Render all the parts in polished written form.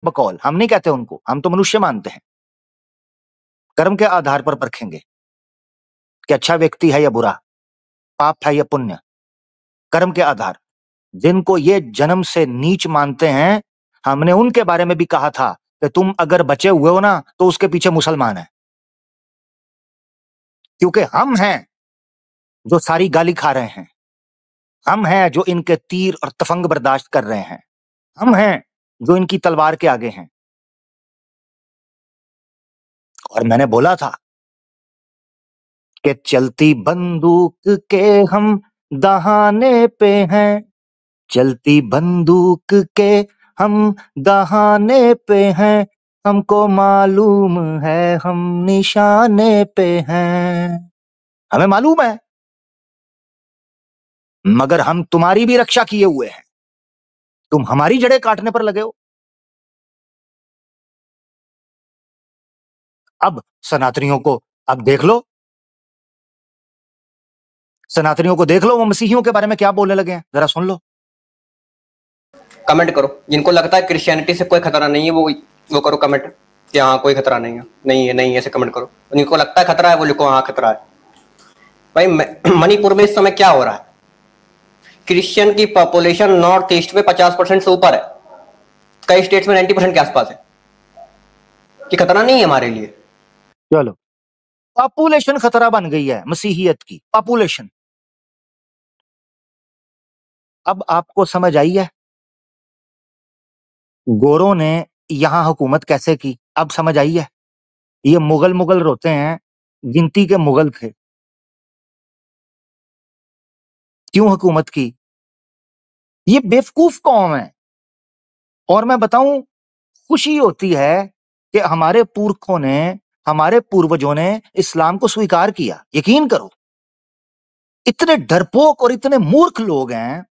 बकौल, हम नहीं कहते उनको, हम तो मनुष्य मानते हैं। कर्म के आधार पर परखेंगे कि अच्छा व्यक्ति है या बुरा, पाप है या पुण्य। कर्म के आधार। जिनको ये जन्म से नीच मानते हैं, हमने उनके बारे में भी कहा था कि तुम अगर बचे हुए हो ना तो उसके पीछे मुसलमान है, क्योंकि हम हैं जो सारी गाली खा रहे हैं, हम हैं जो इनके तीर और तफंग बर्दाश्त कर रहे हैं, हम हैं जो इनकी तलवार के आगे हैं। और मैंने बोला था कि चलती बंदूक के हम दहाने पे हैं, चलती बंदूक के हम दहाने पे हैं, हमको मालूम है हम निशाने पे हैं। हमें मालूम है, मगर हम तुम्हारी भी रक्षा किए हुए हैं, तुम हमारी जड़ें काटने पर लगे हो। अब सनातनियों को अब देख लो, सनातनियों को देख लो, वो मसीहियों के बारे में क्या बोलने लगे हैं, जरा सुन लो। कमेंट करो, जिनको लगता है क्रिश्चियनिटी से कोई खतरा नहीं है वो करो कमेंट कि हाँ कोई खतरा नहीं है, नहीं है ऐसे कमेंट करो। जिनको लगता है खतरा है वो लिखो हाँ खतरा है। भाई मणिपुर में इस समय क्या हो रहा है? क्रिश्चियन की पॉपुलेशन नॉर्थ ईस्ट में 50% से ऊपर है, कई स्टेट्स में 90% के आसपास है। कि खतरा नहीं है हमारे लिए? चलो, पॉपुलेशन खतरा बन गई है मसीहियत की, पॉपुलेशन। अब आपको समझ आई है गोरों ने यहां हुकूमत कैसे की? अब समझ आई है। ये मुगल रोते हैं, गिनती के मुगल थे। क्यों हुकूमत की? ये बेवकूफ कौम है। और मैं बताऊं, खुशी होती है कि हमारे पुरखों ने, हमारे पूर्वजों ने इस्लाम को स्वीकार किया। यकीन करो, इतने डरपोक और इतने मूर्ख लोग हैं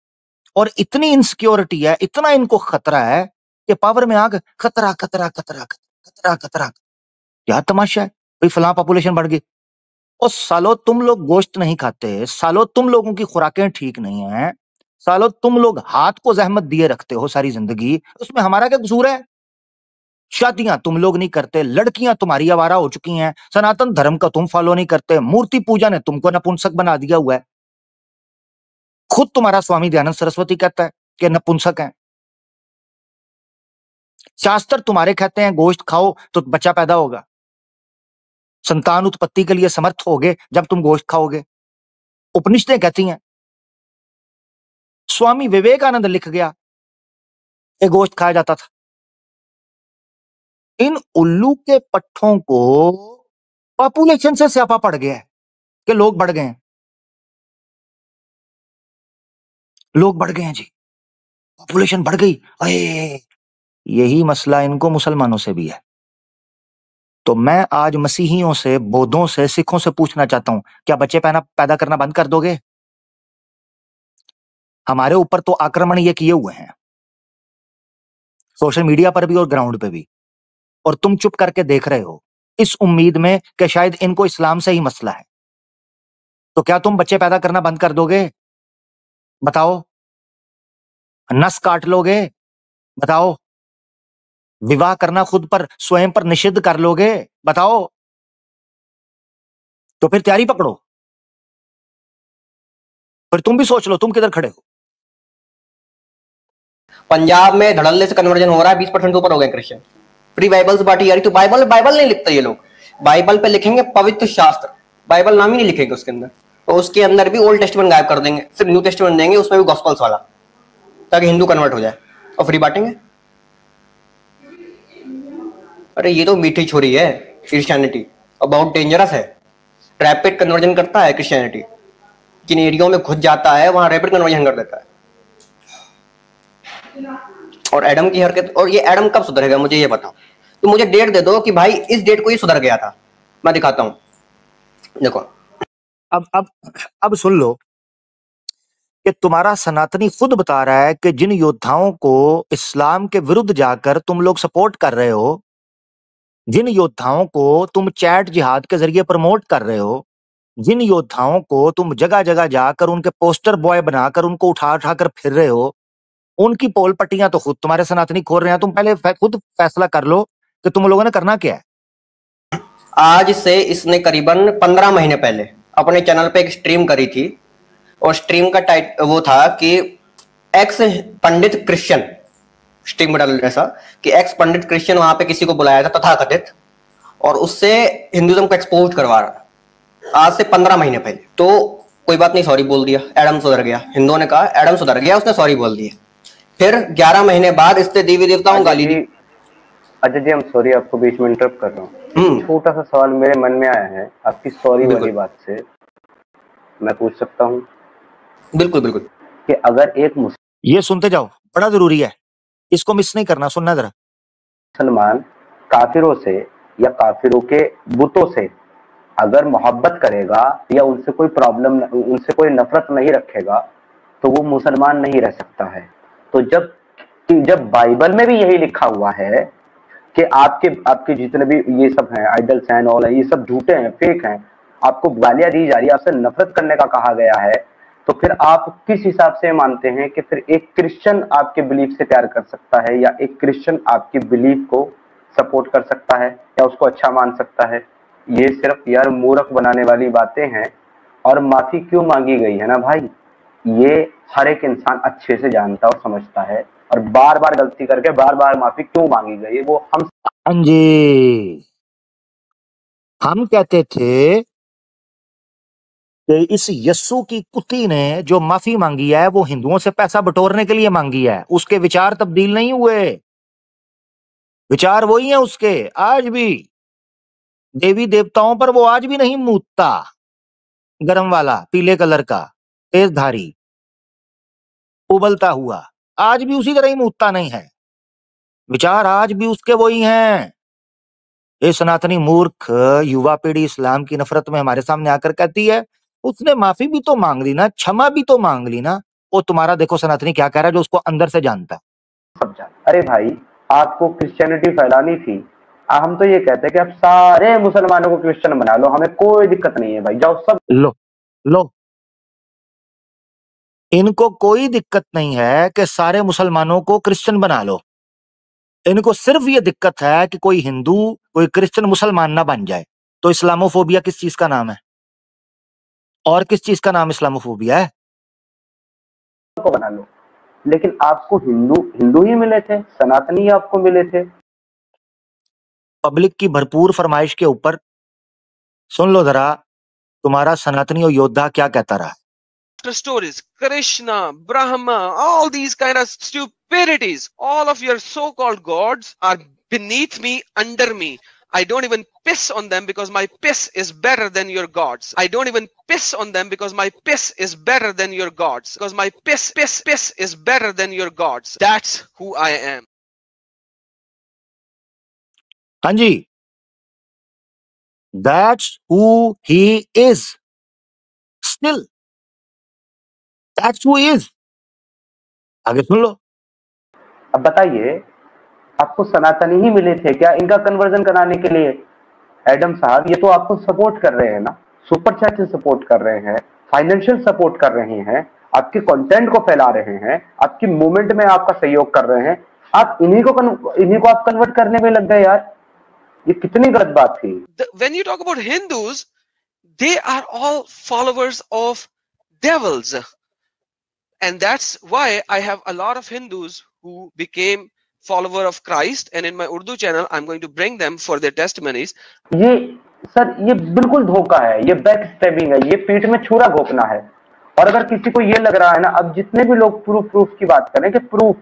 और इतनी इनसिक्योरिटी है, इतना इनको खतरा है कि पावर में आग खतरा खतरा खतरा खतरा खतरा। क्या तमाशा है भाई, फलां पॉपुलेशन बढ़ गई। और सालो तुम लोग गोश्त नहीं खाते, सालो तुम लोगों की खुराकें ठीक नहीं है, सालो तुम लोग हाथ को जहमत दिए रखते हो सारी जिंदगी, उसमें हमारा क्या कसूर है? शादियां तुम लोग नहीं करते, लड़कियां तुम्हारी आवारा हो चुकी हैं, सनातन धर्म का तुम फॉलो नहीं करते, मूर्ति पूजा ने तुमको नपुंसक बना दिया हुआ है। खुद तुम्हारा स्वामी दयानंद सरस्वती कहता है कि नपुंसक है। शास्त्र तुम्हारे कहते हैं गोश्त खाओ तो बच्चा पैदा होगा, संतान उत्पत्ति के लिए समर्थ होगे जब तुम गोश्त खाओगे। उपनिषदें कहती हैं, स्वामी विवेकानंद लिख गया ये गोश्त खाया जाता था। इन उल्लू के पट्ठों को पॉपुलेशन से स्यापा पड़ गया है कि लोग बढ़ गए हैं, लोग बढ़ गए हैं जी, पॉपुलेशन बढ़ गई। अरे यही मसला इनको मुसलमानों से भी है। तो मैं आज मसीहियों से, बौद्धों से, सिखों से पूछना चाहता हूं, क्या बच्चे पैदा करना बंद कर दोगे? हमारे ऊपर तो आक्रमण ये किए हुए हैं, सोशल मीडिया पर भी और ग्राउंड पे भी, और तुम चुप करके देख रहे हो इस उम्मीद में कि शायद इनको इस्लाम से ही मसला है। तो क्या तुम बच्चे पैदा करना बंद कर दोगे? बताओ। नस काट लोगे? बताओ। विवाह करना खुद पर, स्वयं पर निषिद्ध कर लोगे? बताओ। तो फिर तैयारी पकड़ो, फिर तुम भी सोच लो तुम किधर खड़े हो। पंजाब में धड़ल्ले से कन्वर्जन हो रहा है, 20% ऊपर हो गए क्रिश्चियन। प्री बाइबल्स बांटी जा रही। तो बाइबल नहीं लिखते ये लोग, बाइबल पे लिखेंगे पवित्र शास्त्र, बाइबल नाम ही नहीं लिखेंगे उसके अंदर। तो उसके अंदर भी ओल्ड टेस्टमेंट गायब कर देंगे, सिर्फ न्यू टेस्टमेंट देंगे, उसमें भी गॉस्पल्स वाला, ताकि हिंदू कन्वर्ट हो जाए और फ्री बांटेंगे। अरे ये तो मीठी छोरी है क्रिश्चियनिटी, और बहुत डेंजरस है। रैपिड कन्वर्जन करता है क्रिश्चियनिटी, जिन एरियो में घुस जाता है वहां रैपिड कन्वर्जन कर देता है। और एडम की हरकत, और ये एडम कब सुधरेगा मुझे ये बताओ। तो मुझे डेट दे दो कि भाई इस डेट को ये सुधर गया था, मैं दिखाता हूं। देखो अब सुन लो कि तुम्हारा सनातनी खुद बता रहा है कि जिन योद्धाओं को इस्लाम के विरुद्ध जाकर तुम लोग सपोर्ट कर रहे हो, जिन योद्धाओं को तुम चैट जिहाद के जरिए प्रमोट कर रहे हो, जिन योद्धाओं को तुम जगह जगह जाकर उनके पोस्टर बॉय बनाकर उनको उठा उठा कर फिर रहे हो, उनकी पोल पट्टियां तो खुद तुम्हारे सनातनी खोल रहे हैं। तुम पहले खुद फैसला कर लो कि तुम लोगों ने करना क्या है। आज से इसने करीबन 15 महीने पहले अपने चैनल पे एक स्ट्रीम करी थी, और स्ट्रीम का वो था कि एक्स पंडित क्रिश्चियन, स्ट्रीम में डाल ऐसा कि एक्स पंडित क्रिश्चियन वहां पे किसी को बुलाया था तथाकथित, और उससे हिंदुइज्म को एक्सपोज करवा रहा, आज से 15 महीने पहले। तो कोई बात नहीं, सॉरी बोल दिया, एडम सुधर गया। हिंदुओं ने कहा एडम सुधर गया, उसने सॉरी बोल दिया। फिर 11 महीने बाद इसने देवी देवताओं गाली दी। अजय जी, हम सॉरी आपको बीच में इंटरप्ट कर रहा हूँ। छोटा सा सवाल मेरे मन में आया है आपकी सॉरी वाली बात से, मैं पूछ सकता हूँ? बिल्कुल बिल्कुल। कि अगर एक ये सुनते जाओ, बड़ा जरूरी है, इसको मिस नहीं करना, सुनना जरा। मुसलमान काफिरों से या काफिरों के बुतों से अगर मोहब्बत करेगा या उनसे कोई प्रॉब्लम, उनसे कोई नफरत नहीं रखेगा, तो वो मुसलमान नहीं रह सकता है। तो जब बाइबल में भी यही लिखा हुआ है कि आपके जितने भी ये सब हैं, आइडल्स हैं, ऑल हैं, ये सब झूठे हैं, फेक हैं, आपको गालियां दी जा रही है, आपसे नफरत करने का कहा गया है, तो फिर आप किस हिसाब से मानते हैं कि फिर एक क्रिश्चियन आपके बिलीफ से प्यार कर सकता है, या एक क्रिश्चियन आपकी बिलीफ को सपोर्ट कर सकता है, या उसको अच्छा मान सकता है? ये सिर्फ यार मूर्ख बनाने वाली बातें हैं। और माफी क्यों मांगी गई है ना भाई, ये हर एक इंसान अच्छे से जानता और समझता है, और बार बार गलती करके बार बार माफी क्यों मांगी गई है वो हम। हाँ जी, हम कहते थे कि इस यस्सु की कुत्ती ने जो माफी मांगी है वो हिंदुओं से पैसा बटोरने के लिए मांगी है। उसके विचार तब्दील नहीं हुए, विचार वही है उसके आज भी। देवी देवताओं पर वो आज भी नहीं मूतता, गरम वाला पीले कलर का तेजधारी उबलता हुआ, आज भी उसी तरह ही मूतता नहीं है। विचार आज भी उसके वही हैं। ये सनातनी मूर्ख युवा पीढ़ी इस्लाम की नफरत में हमारे सामने आकर कहती है उसने माफी भी तो मांग ली ना, क्षमा भी तो मांग ली ना। वो तुम्हारा देखो सनातनी क्या कह रहा है, जो उसको अंदर से जानता है। अरे भाई, आपको क्रिश्चियनिटी फैलानी थी, हम तो ये कहते हैं कि आप सारे मुसलमानों को क्रिश्चियन बना लो, हमें कोई दिक्कत नहीं है भाई, जाओ सब लो, इनको कोई दिक्कत नहीं है कि सारे मुसलमानों को क्रिश्चियन बना लो। इनको सिर्फ ये दिक्कत है कि कोई हिंदू कोई क्रिश्चियन मुसलमान ना बन जाए। तो इस्लामोफोबिया किस चीज का नाम है, और किस चीज का नाम इस्लामोफोबिया है? को बना लो। लेकिन आपको हिंदू ही मिले थे, सनातनी ही आपको मिले थे। पब्लिक की भरपूर फरमाइश के ऊपर सुन लो जरा, तुम्हारा सनातनी और योद्धा क्या कहता रहा। Stories, Krishna, Brahma, all these kind of stupidities, all of your so-called gods are beneath me, under me. I don't even piss on them because my piss is better than your gods. I don't even piss on them because my piss is better than your gods. Because my piss is better than your gods. That's who I am. हाँ जी, that's who he is. Still, that's who he is. आगे सुन लो। अब बताइए, आपको सनातनी ही मिले थे क्या इनका कन्वर्जन कराने के लिए? एडम साहब, ये तो आपको सपोर्ट कर रहे हैं ना, सुपर चैट से सपोर्ट कर रहे हैं, फाइनेंशियल सपोर्ट कर रहे हैं, आपके कंटेंट को फैला रहे हैं, आपकी मूवमेंट में आपका सहयोग कर रहे हैं। आप इन्हीं को आप कन्वर्ट करने में लग गए यार, ये कितनी गलत बात थी। When you talk about Hindus, they are all followers of devils. And that's why I have a lot of Hindus who became follower of Christ, and in my Urdu channel I'm going to bring them for their testimonies. ये sir, ये बिल्कुल धोखा है, ये back stabbing है, ये पीठ में छुरा घोंपना है। और अगर किसी को ये लग रहा है ना, अब जितने भी लोग प्रूफ की बात करें कि प्रूफ,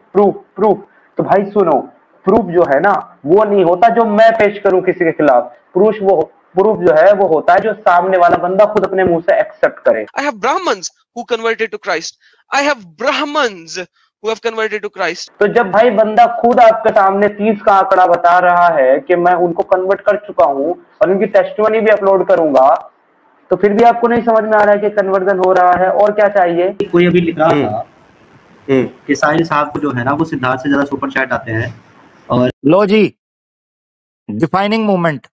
तो भाई सुनो, प्रूफ जो है ना वो नहीं होता जो मैं पेश करूं किसी के खिलाफ। प्रूफ जो है वो होता है जो सामने वाला बंदा खुद अपने मुंह से एक्सेप्ट करे। I have Brahmins who converted to Christ. I have Brahmins who have converted to Christ. तो जब भाई बंदा खुद आपके सामने 30 का आंकड़ा बता रहा है कि मैं उनको कन्वर्ट कर चुका हूं और उनकी टेस्टिमनी भी अपलोड करूंगा, तो फिर भी आपको नहीं समझ में आ रहा है कि कन्वर्जन हो रहा है, और क्या चाहिए? कोई अभी लिख रहा था कि साहिल साहब को जो है ना वो सिद्धार्थ से ज्यादा सुपर चैट आते हैं। और लो जी, डिफाइनिंग मूवमेंट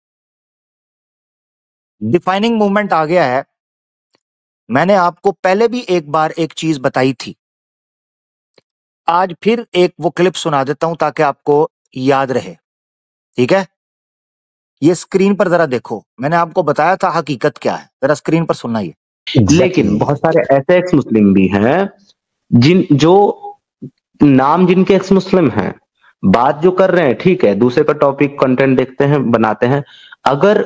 आ गया है। मैंने आपको पहले भी एक बार एक चीज बताई थी आज फिर एक वो क्लिप सुना देता हूं ताकि आपको याद रहे, ठीक है? ये स्क्रीन पर जरा देखो, मैंने आपको बताया था हकीकत क्या है, जरा स्क्रीन पर सुनना ये। लेकिन बहुत सारे ऐसे एक्स मुस्लिम भी हैं जो नाम जिनके एक्स मुस्लिम हैं, बात जो कर रहे हैं ठीक है, दूसरे का टॉपिक कंटेंट देखते हैं, बनाते हैं। अगर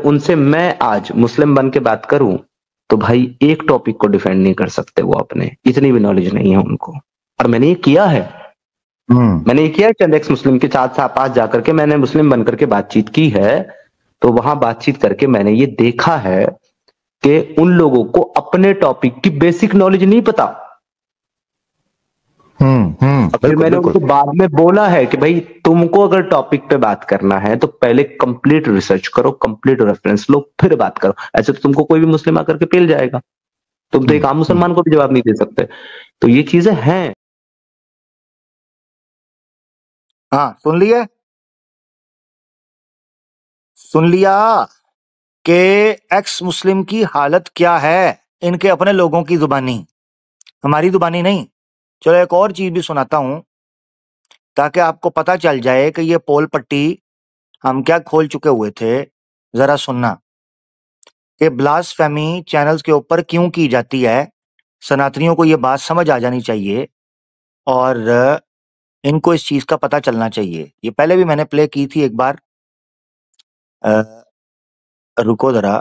उनसे मैं आज मुस्लिम बन के बात करूं तो भाई एक टॉपिक को डिफेंड नहीं कर सकते वो अपने, इतनी भी नॉलेज नहीं है उनको। और मैंने ये किया है, मैंने ये किया है चंद एक्स मुस्लिम के साथ पास जाकर के मैंने मुस्लिम बनकर के बातचीत की है। तो वहां बातचीत करके मैंने ये देखा है कि उन लोगों को अपने टॉपिक की बेसिक नॉलेज नहीं पता। फिर मैंने उनको बाद में बोला है कि भाई तुमको अगर टॉपिक पे बात करना है तो पहले कंप्लीट रिसर्च करो, कंप्लीट रेफरेंस लो, फिर बात करो। ऐसे तो तुमको कोई भी मुस्लिम आकर के पेल जाएगा, तुम तो एक आम मुसलमान को भी जवाब नहीं दे सकते। तो ये चीजें हैं। हाँ, सुन लिया कि एक्स मुस्लिम की हालत क्या है, इनके अपने लोगों की जुबानी, हमारी जुबानी नहीं। चलो एक और चीज भी सुनाता हूं ताकि आपको पता चल जाए कि ये पोल पट्टी हम क्या खोल चुके हुए थे। जरा सुनना कि ब्लास्फेमी चैनल्स के ऊपर क्यों की जाती है। सनातनियों को ये बात समझ आ जानी चाहिए और इनको इस चीज का पता चलना चाहिए। ये पहले भी मैंने प्ले की थी एक बार, रुको जरा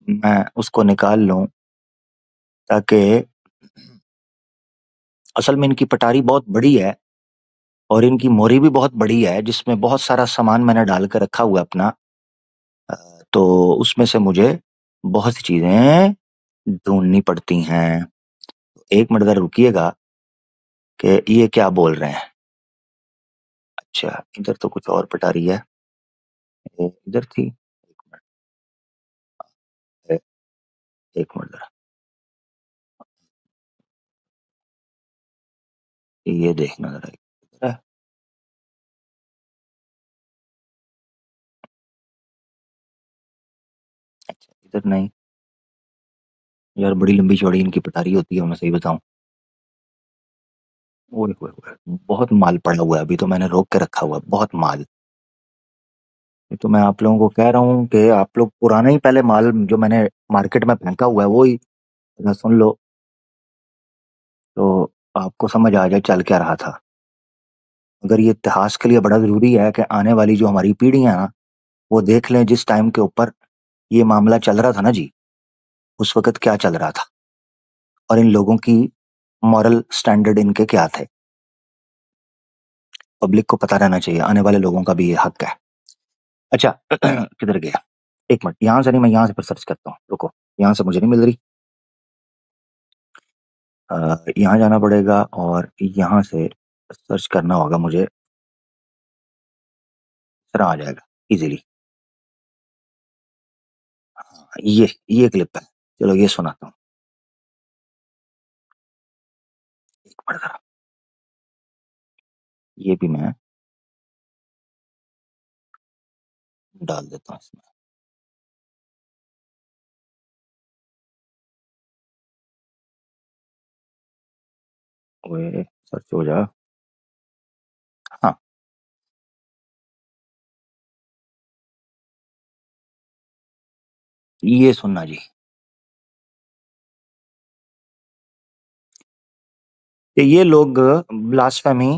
मैं उसको निकाल लूं ताकि असल में इनकी पटारी बहुत बड़ी है और इनकी मोरी भी बहुत बड़ी है जिसमें बहुत सारा सामान मैंने डाल कर रखा हुआ है अपना। तो उसमें से मुझे बहुत सी चीजें ढूंढनी पड़ती हैं। एक मिनट जरा रुकिएगा कि ये क्या बोल रहे हैं। अच्छा, इधर तो कुछ और पटारी है, इधर थी। एक मिनट जरा, ये देखना जरा। अच्छा, इधर नहीं यार, बड़ी लंबी चौड़ी इनकी पटारी होती है, मैं सही बताऊं। ओए होए होए, बहुत माल पड़ा हुआ है, अभी तो मैंने रोक के रखा हुआ है, बहुत माल। ये तो मैं आप लोगों को कह रहा हूँ कि आप लोग पुराना ही पहले माल जो मैंने मार्केट में फेंका हुआ है वो ही सुन लो तो आपको समझ आ जाए चल क्या रहा था। अगर ये इतिहास के लिए बड़ा जरूरी है कि आने वाली जो हमारी पीढ़ियां ना वो देख लें जिस टाइम के ऊपर ये मामला चल रहा था ना जी, उस वक्त क्या चल रहा था और इन लोगों की मॉरल स्टैंडर्ड इनके क्या थे। पब्लिक को पता रहना चाहिए, आने वाले लोगों का भी ये हक है। अच्छा किधर गया, एक मिनट, यहां से नहीं, मैं यहां से पर सर्च करता हूँ, रुको, यहां से मुझे नहीं मिल रही, यहाँ जाना पड़ेगा और यहाँ से सर्च करना होगा मुझे, तरह आ जाएगा इजीली। ये क्लिप है, चलो ये सुनाता हूँ, एक मिनट जरा, ये भी मैं डाल देता हूँ इसमें। ओए सर्च हो जा, हाँ ये सुनना जी कि ये लोग ब्लास्फेमी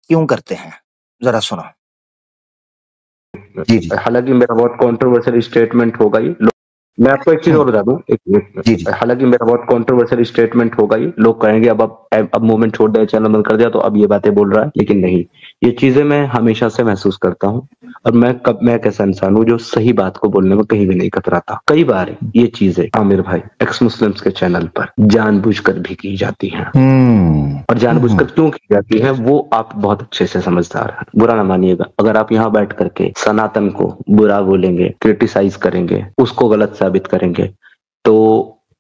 क्यों करते हैं, जरा सुनो। जी हालांकि मेरा बहुत कंट्रोवर्शियल स्टेटमेंट होगा ये, मैं आपको एक चीज और बता दूं, हालांकि मेरा बहुत कंट्रोवर्शियल स्टेटमेंट होगा ये, लोग कहेंगे अब मूवमेंट छोड़ दिया, चैनल बंद कर दिया तो अब ये बातें बोल रहा है, लेकिन नहीं, ये चीजें मैं हमेशा से महसूस करता हूं और मैं एक ऐसा इंसान हूं जो सही बात को बोलने में कहीं भी नहीं कतराता। कई बार ये चीजें आमिर भाई एक्स मुस्लिम्स के चैनल पर जानबूझकर भी की जाती हैं और जानबूझकर क्यों की जाती है वो आप बहुत अच्छे से समझदार हैं, बुरा ना मानिएगा। अगर आप यहाँ बैठ करके सनातन को बुरा बोलेंगे, क्रिटिसाइज करेंगे, उसको गलत साबित करेंगे तो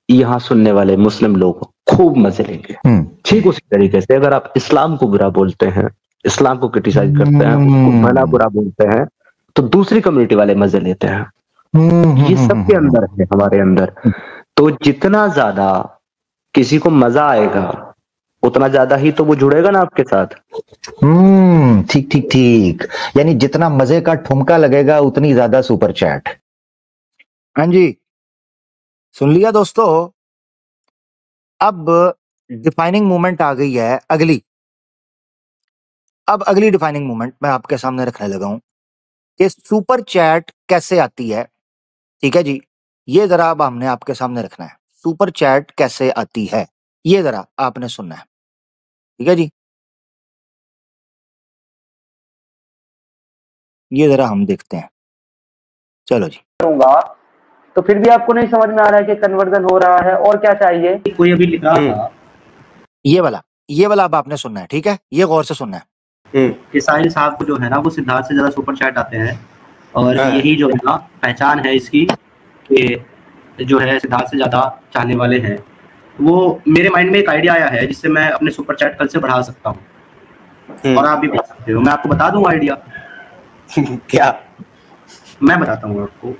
यहाँ सुनने वाले मुस्लिम लोग खूब मजे लेंगे। ठीक उसी तरीके से अगर आप इस्लाम को बुरा बोलते हैं, इस्लाम को क्रिटिसाइज करते हैं, उसको भला बुरा बोलते हैं तो दूसरी कम्युनिटी वाले मजे लेते हैं। ये सबके अंदर है, हमारे अंदर। तो जितना ज्यादा किसी को मजा आएगा उतना ज्यादा ही तो वो जुड़ेगा ना आपके साथ। ठीक ठीक ठीक, यानी जितना मजे का ठुमका लगेगा उतनी ज्यादा सुपर चैट। हाँ जी, सुन लिया दोस्तों। अब डिफाइनिंग मूवमेंट आ गई है अगली। अब अगली डिफाइनिंग मूवमेंट मैं आपके सामने रखने लगा हूं कि सुपर चैट कैसे आती है। ठीक है जी, ये जरा अब हमने आपके सामने रखना है। सुपर चैट कैसे आती है ये जरा आपने सुनना है। ठीक है जी, ये जरा हम देखते हैं। चलो जी। करूंगा तो फिर भी आपको नहीं समझ में आ रहा है कि कन्वर्जन हो रहा है और क्या चाहिए। कोई अभी लिख रहा था ये वाला अब आपने सुनना है। ठीक है, ये गौर से सुनना है। कि साहिल साहब को जो है ना वो सिद्धार्थ से ज्यादा सुपर चैट आते हैं और यही जो है ना पहचान है इसकी कि जो है सिद्धार्थ से ज्यादा चाहने वाले हैं। वो मेरे माइंड में एक आइडिया आया है जिससे मैं अपने सुपर चैट कल से बढ़ा सकता हूँ और आप भी बढ़ा सकते हो। मैं आपको बता दूं आइडिया। क्या? मैं बताता हूँ आपको।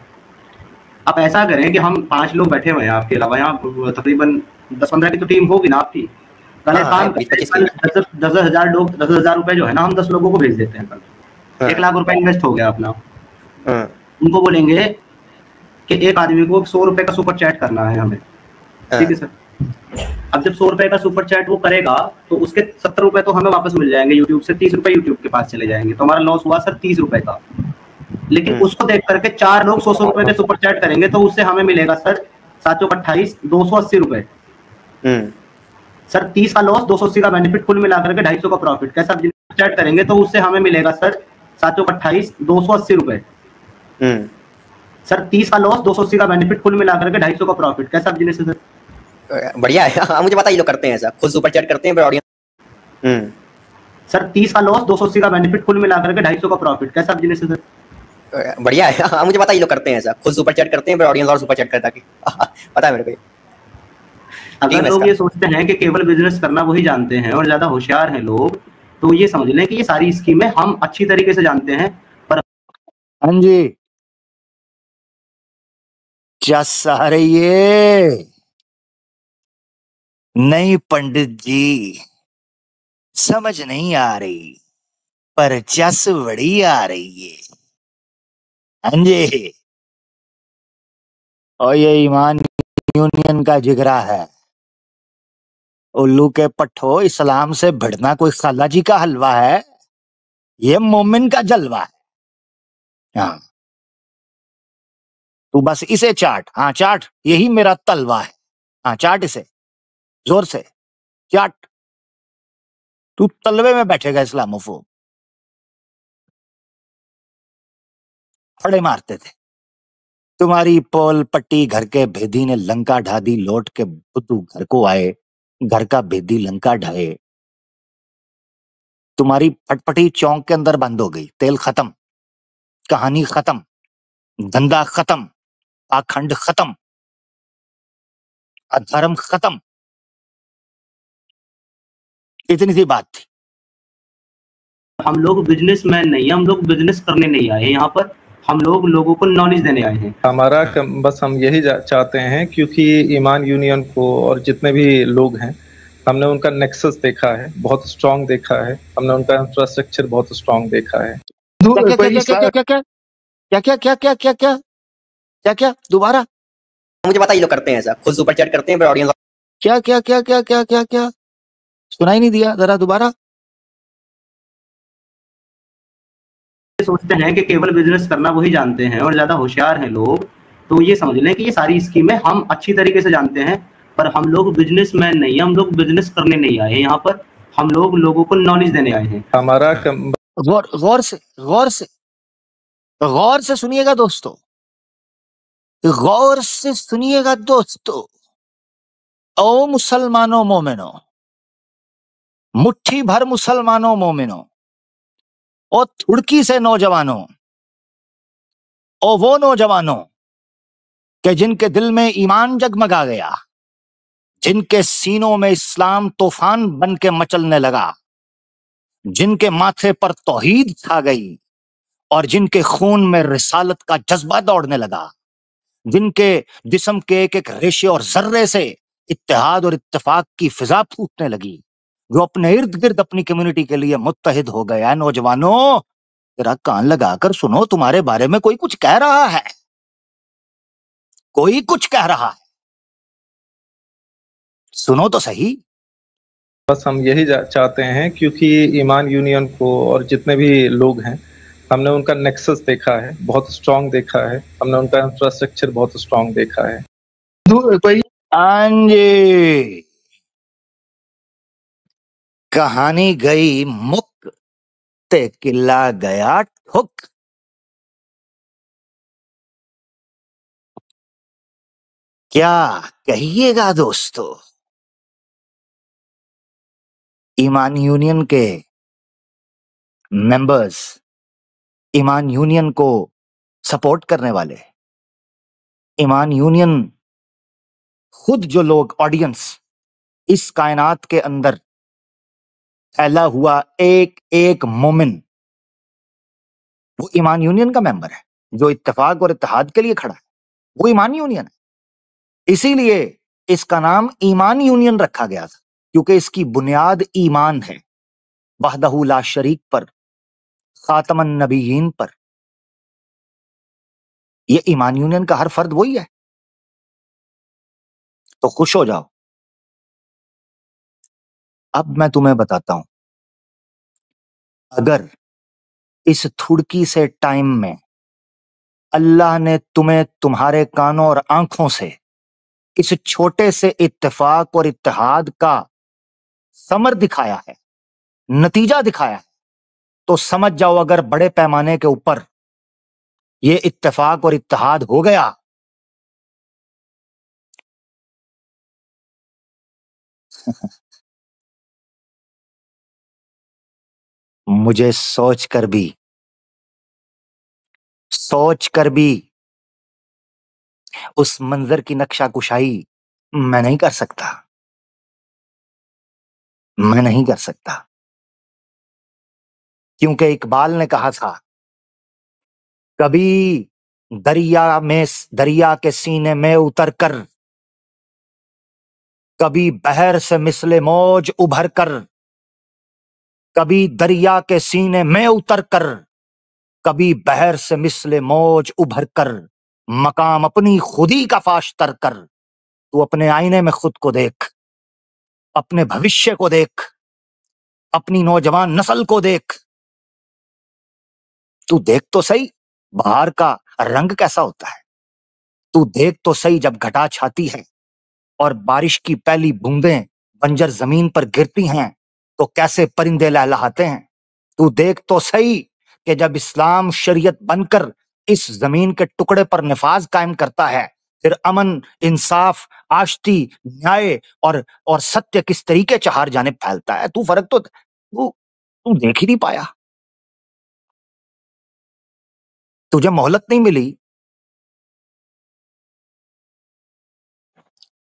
आप ऐसा करें कि हम 5 लोग बैठे हुए हैं आपके अलावा, यहाँ तकरीबन 10-15 की तो टीम होगी ना आपकी। कल एक काम 10,000 लोग 10,000 रुपए जो है ना हम 10 लोगों को भेज देते हैं। कल 1 लाख रुपए इन्वेस्ट हो गया अपना। उनको बोलेंगे कि एक आदमी को 100 रुपए का सुपर चैट करना है हमें। ठीक है सर। अब जब 100 रुपए का सुपर चैट वो करेगा तो उसके 70 रुपए तो हमें वापस मिल जाएंगे यूट्यूब से, 30 रुपए यूट्यूब के पास चले जाएंगे। तो हमारा लॉस हुआ सर 30 रुपए का। लेकिन उसको देख करके 4 लोग 100 रुपए के सुपर चैट करेंगे तो उससे हमें मिलेगा सर 728 280 रुपए। सर 30 का लॉस, 280 का बेनिफिट, कुल मिलाकर के 250 का प्रॉफिट। कैसा चैट करेंगे तो उससे हमें मिलेगा सर 728 280 रुपए। सर 30 का लॉस, 280 का बेनिफिट, कुल मिलाकर के 250 का प्रॉफिट। कैसा बिजनेस है सर? बढ़िया है। हाँ, मुझे पता ये लोग करते हैं ऐसा, खुद सुपर चैट करते हैं ऑडियंस। सर 30 का लॉस, 280 का बेनिफिट, कुल मिलाकर के 250 का प्रॉफिट। कैसा बिजनेस है सर? बढ़िया है। हाँ, मुझे पता ये लोग करते हैं ऐसा, खुद सुपर चैट करते हैं ऑडियंस और सुपर चैट करता है। पता है मेरे को। अगर लोग ये सोचते हैं कि केवल बिजनेस करना वही जानते हैं और ज्यादा होशियार हैं लोग, तो ये समझ लें कि ये सारी स्कीमें हम अच्छी तरीके से जानते हैं। पर हाँ जी, क्या सारे ये नहीं पंडित जी, समझ नहीं आ रही पर चस बड़ी आ रही है। हाँ जी, और ये ईमान यूनियन का जिगरा है। उल्लू के पट्ठो, इस्लाम से भिड़ना कोई खाला जी का हलवा है, ये मोमिन का जलवा है। हाँ, तू बस इसे चाट। हाँ चाट, यही मेरा तलवा है। हाँ चाट इसे जोर से चाट। तू तलवे में बैठेगा इस्लामोफोब। फड़े मारते थे तुम्हारी पोल पट्टी घर के भेदी ने लंका ढा दी, लौट के बुद्धू घर को आए, घर का भेदी लंका ढाए। तुम्हारी फटपटी चौक के अंदर बंद हो गई, तेल खत्म, कहानी खत्म, धंधा खत्म, पाखंड खत्म, अधर्म खत्म। इतनी सी बात थी। हम लोग बिजनेसमैन नहीं है, हम लोग बिजनेस करने नहीं आए यहाँ पर, हम लोग लोगों को नॉलेज देने आए हैं। हमारा बस हम यही चाहते हैं, क्योंकि ईमान यूनियन को और जितने भी लोग हैं हमने उनका नेक्सस देखा है, बहुत स्ट्रांग देखा है। हमने उनका इंफ्रास्ट्रक्चर बहुत स्ट्रांग देखा है। क्या दोबारा? मुझे पता ये लोग करते हैं ऐसा, खुद सुपर चैट करते हैं ऑडियंस। क्या सुनाई नहीं दिया, जरा दोबारा। सोचते हैं कि केवल बिजनेस करना वही जानते हैं और ज्यादा होशियार हैं लोग, तो ये समझ लें कि ये सारी स्कीमें हम अच्छी तरीके से जानते हैं। पर हम लोग बिजनेसमैन नहीं है, हम लोग बिजनेस करने नहीं आए यहाँ पर, हम लोग लोगों को नॉलेज देने आए हैं। हमारा गौर से सुनिएगा दोस्तों, गौर से सुनिएगा दोस्तों। ओ मुसलमानों मोमिनो, मुट्ठी भर मुसलमानों मोमिनो, ओ थुड़की से नौजवानों, ओ वो नौजवानों के जिनके दिल में ईमान जगमगा गया, जिनके सीनों में इस्लाम तूफान बन के मचलने लगा, जिनके माथे पर तौहीद छा गई और जिनके खून में रिसालत का जज्बा दौड़ने लगा, जिनके जिस्म के एक एक रेशे और जर्रे से इत्तेहाद और इत्तेफाक की फिजा फूटने लगी, जो अपने इर्द गिर्द अपनी कम्युनिटी के लिए मुत्तहिद हो गया। नौजवानों, जरा कान लगाकर सुनो, तुम्हारे बारे में कोई कुछ कह रहा है, कोई कुछ कह रहा है, सुनो तो सही। बस हम यही चाहते हैं, क्योंकि ईमान यूनियन को और जितने भी लोग हैं, हमने उनका नेक्सस देखा है, बहुत स्ट्रांग देखा है, हमने उनका इंफ्रास्ट्रक्चर बहुत स्ट्रांग देखा है। कोई जी, कहानी गई मुक ते किला गया ठुक। क्या कहिएगा दोस्तों, ईमान यूनियन के मेंबर्स, ईमान यूनियन को सपोर्ट करने वाले, ईमान यूनियन खुद जो लोग, ऑडियंस, इस कायनात के अंदर फैला हुआ एक एक मोमिन वो ईमान यूनियन का मेंबर है, जो इत्तेफाक और इत्तेहाद के लिए खड़ा है, वो ईमान यूनियन है। इसीलिए इसका नाम ईमान यूनियन रखा गया था, क्योंकि इसकी बुनियाद ईमान है, वहदहू ला शरीक पर, खातमन नबीयीन पर। ये ईमान यूनियन का हर फर्द वही है। तो खुश हो जाओ। अब मैं तुम्हें बताता हूं, अगर इस थुड़की से टाइम में अल्लाह ने तुम्हें तुम्हारे कानों और आंखों से इस छोटे से इत्तेफाक और इत्तेहाद का समर दिखाया है, नतीजा दिखाया है, तो समझ जाओ, अगर बड़े पैमाने के ऊपर ये इत्तेफाक और इत्तेहाद हो गया, मुझे सोच कर भी उस मंजर की नक्शा कुशाई मैं नहीं कर सकता, मैं नहीं कर सकता। क्योंकि इकबाल ने कहा था, कभी दरिया के सीने में उतर कर, कभी बहर से मिसले मौज उभर कर, कभी दरिया के सीने में उतर कर, कभी बहर से मिसले मौज उभर कर, मकाम अपनी खुदी का फाश तर कर। तू अपने आईने में खुद को देख, अपने भविष्य को देख, अपनी नौजवान नस्ल को देख। तू देख तो सही बाहर का रंग कैसा होता है, तू देख तो सही जब घटा छाती है और बारिश की पहली बूंदें बंजर जमीन पर गिरती हैं तो कैसे परिंदे लहलहाते हैं। तू देख तो सही कि जब इस्लाम शरीयत बनकर इस जमीन के टुकड़े पर नफाज कायम करता है, फिर अमन, इंसाफ, आष्टी, न्याय और सत्य किस तरीके चार जानिब फैलता है। तू फर्क तो तू देख ही नहीं पाया, तुझे मोहलत नहीं मिली।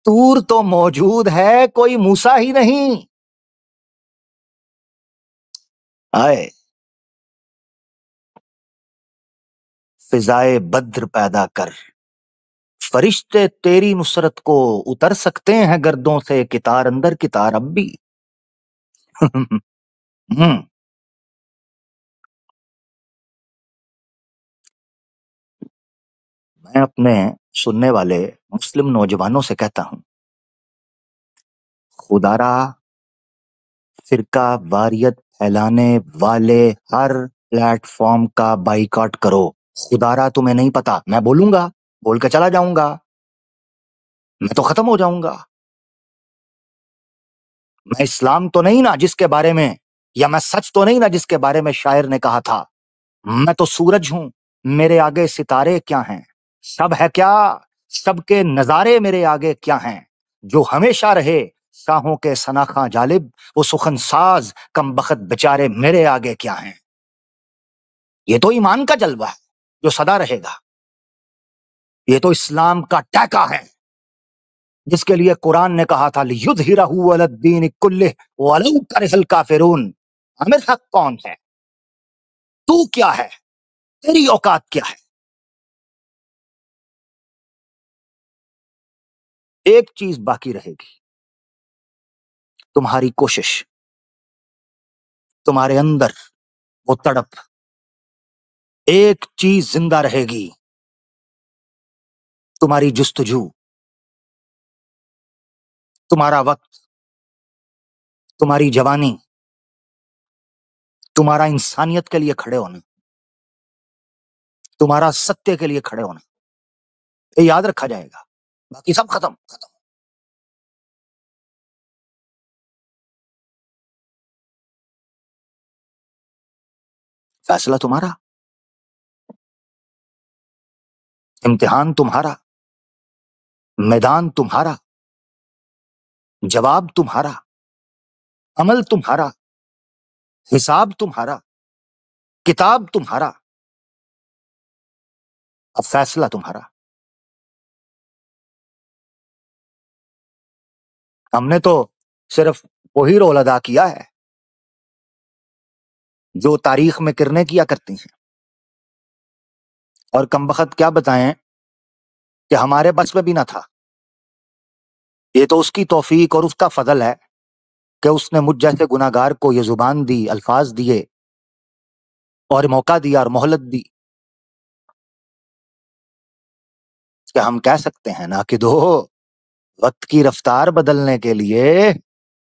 तूर तो मौजूद है, कोई मूसा ही नहीं। आए फिजाए बद्र पैदा कर, फरिश्ते तेरी नुसरत को उतर सकते हैं गर्दों से, कितार अंदर कितार अब भी। मैं अपने सुनने वाले मुस्लिम नौजवानों से कहता हूं, खुदारा फिरका वारियत फैलाने वाले हर प्लेटफॉर्म का बाइकआउट करो। खुदारा तुम्हें नहीं पता, मैं बोलूंगा, बोल के चला जाऊंगा, मैं तो खत्म हो जाऊंगा। मैं इस्लाम तो नहीं ना जिसके बारे में, या मैं सच तो नहीं ना जिसके बारे में शायर ने कहा था, मैं तो सूरज हूं, मेरे आगे सितारे क्या हैं। सब है क्या, सबके नजारे मेरे आगे क्या हैं। जो हमेशा रहे शाहों के सनाखा जालिब, वो सुखन साज कम बखत बेचारे मेरे आगे क्या हैं। ये तो ईमान का जलवा है जो सदा रहेगा। ये तो इस्लाम का टैका है जिसके लिए कुरान ने कहा था, लियुज़हिरहु अलद्दीन कुल्लिह वलौ करिहल काफिरून। आमिर हक कौन है, तू क्या है, तेरी औकात क्या है। एक चीज बाकी रहेगी, तुम्हारी कोशिश, तुम्हारे अंदर वो तड़प। एक चीज जिंदा रहेगी, तुम्हारी जुस्तजू, तुम्हारा वक्त, तुम्हारी जवानी, तुम्हारा इंसानियत के लिए खड़े होना, तुम्हारा सत्य के लिए खड़े होना। ये याद रखा जाएगा, बाकी सब खत्म खत्म। फैसला तुम्हारा, इम्तिहान तुम्हारा, मैदान तुम्हारा, जवाब तुम्हारा, अमल तुम्हारा, हिसाब तुम्हारा, किताब तुम्हारा, अब फैसला तुम्हारा। हमने तो सिर्फ वही रोल अदा किया है जो तारीख में किरणें किया करती हैं, और कमबख्त क्या बताएं कि हमारे बस में भी ना था। ये तो उसकी तौफीक और उसका फजल है कि उसने मुझ जैसे गुनाहगार को ये जुबान दी, अल्फाज दिए और मौका दिया और मोहलत दी कि हम कह सकते हैं ना कि दो वक्त की रफ्तार बदलने के लिए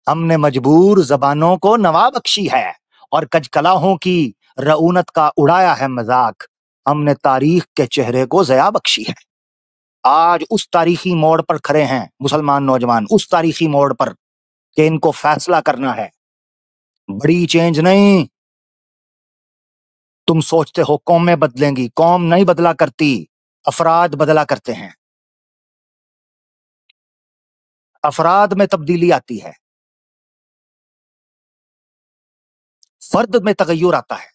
हमने मजबूर जबानों को नवा बख्शी है और कजकलाहों की रऊनत का उड़ाया है मजाक। हमने तारीख के चेहरे को जया बख्शी है। आज उस तारीखी मोड़ पर खड़े हैं मुसलमान नौजवान, उस तारीखी मोड़ पर कि इनको फैसला करना है। बड़ी चेंज नहीं। तुम सोचते हो कौमें बदलेंगी, कौम नहीं बदला करती, अफराद बदला करते हैं। अफराद में तब्दीली आती है, फर्द में तगय्युर आता है।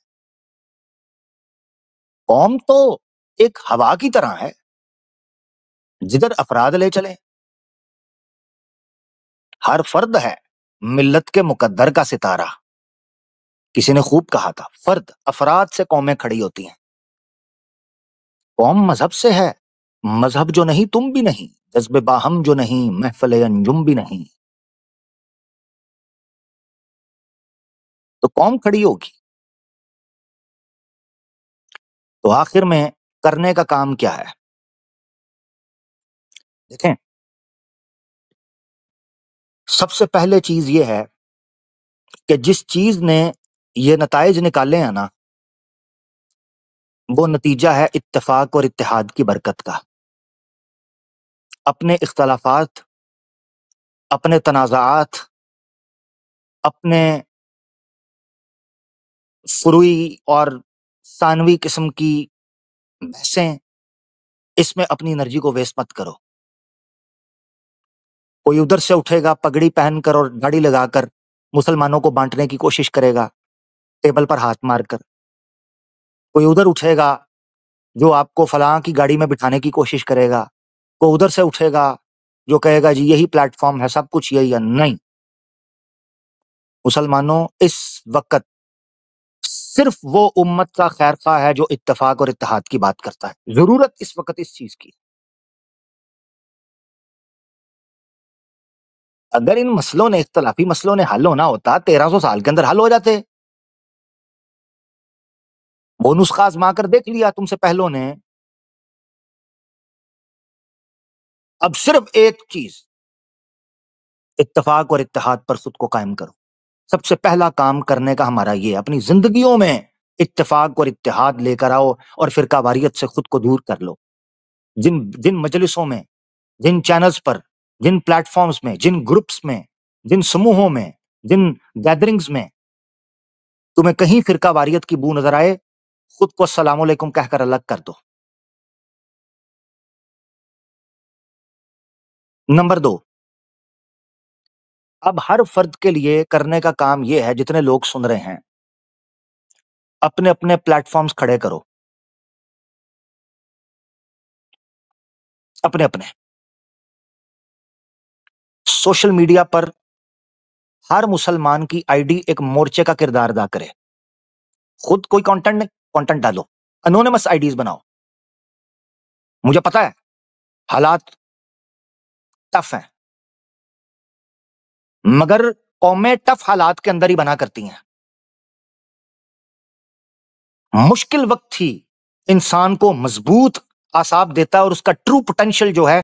कौम तो एक हवा की तरह है, जिधर अफराद ले चले। हर फर्द है मिल्लत के मुकद्दर का सितारा। किसी ने खूब कहा था, फर्द अफराद से कौमें खड़ी होती हैं। कौम मजहब से है, मजहब जो नहीं तुम भी नहीं, जज्बे बाहम जो नहीं महफिल अंजुम भी नहीं। तो कौम खड़ी होगी। तो आखिर में करने का काम क्या है? देखें, सबसे पहले चीज ये है कि जिस चीज ने ये नताइज निकाले हैं ना, वो नतीजा है इत्तेफाक और इत्तेहाद की बरकत का। अपने इख्तलाफात, अपने तनाज़ात, अपने फुरुई और सानवी किस्म की बहसें, इसमें अपनी एनर्जी को वेस्ट मत करो। कोई उधर से उठेगा पगड़ी पहनकर और दाढ़ी लगाकर मुसलमानों को बांटने की कोशिश करेगा, टेबल पर हाथ मारकर। कोई उधर उठेगा जो आपको फलां की गाड़ी में बिठाने की कोशिश करेगा। कोई उधर से उठेगा जो कहेगा जी यही प्लेटफॉर्म है, सब कुछ यही है। नहीं, मुसलमानों, इस वक्त सिर्फ वो उम्मत का खैर खा है जो इत्तेफाक और इत्तेहाद की बात करता है। जरूरत इस वक्त इस चीज की। अगर इन मसलों ने, इख्तलाफी मसलों ने हल होना होता 1300 साल के अंदर हल हो जाते। वो नुस्खा आजमा कर देख लिया तुमसे पहलों ने। अब सिर्फ एक चीज, इत्तेफाक और इत्तेहाद पर खुद को कायम करो। सबसे पहला काम करने का हमारा ये, अपनी जिंदगियों में इत्तेफाक और इत्तेहाद लेकर आओ और फिरका वारियत से खुद को दूर कर लो। जिन जिन मजलिसों में, जिन चैनल्स पर, जिन प्लेटफॉर्म्स में, जिन ग्रुप्स में, जिन समूहों में, जिन गैदरिंग्स में तुम्हें कहीं फिरका वारियत की बू नजर आए, खुद को अस्सलाम वालेकुम कहकर अलग कर दो। नंबर 2, अब हर फर्द के लिए करने का काम यह है, जितने लोग सुन रहे हैं, अपने अपने प्लेटफॉर्म्स खड़े करो। अपने अपने सोशल मीडिया पर हर मुसलमान की आईडी एक मोर्चे का किरदार अदा करे। खुद कोई कंटेंट डालो, एनोनिमस आईडीज बनाओ। मुझे पता है हालात टफ हैं, मगर कौमें टफ हालात के अंदर ही बना करती हैं। मुश्किल वक्त ही इंसान को मजबूत आसाब देता है और उसका ट्रू पोटेंशियल जो है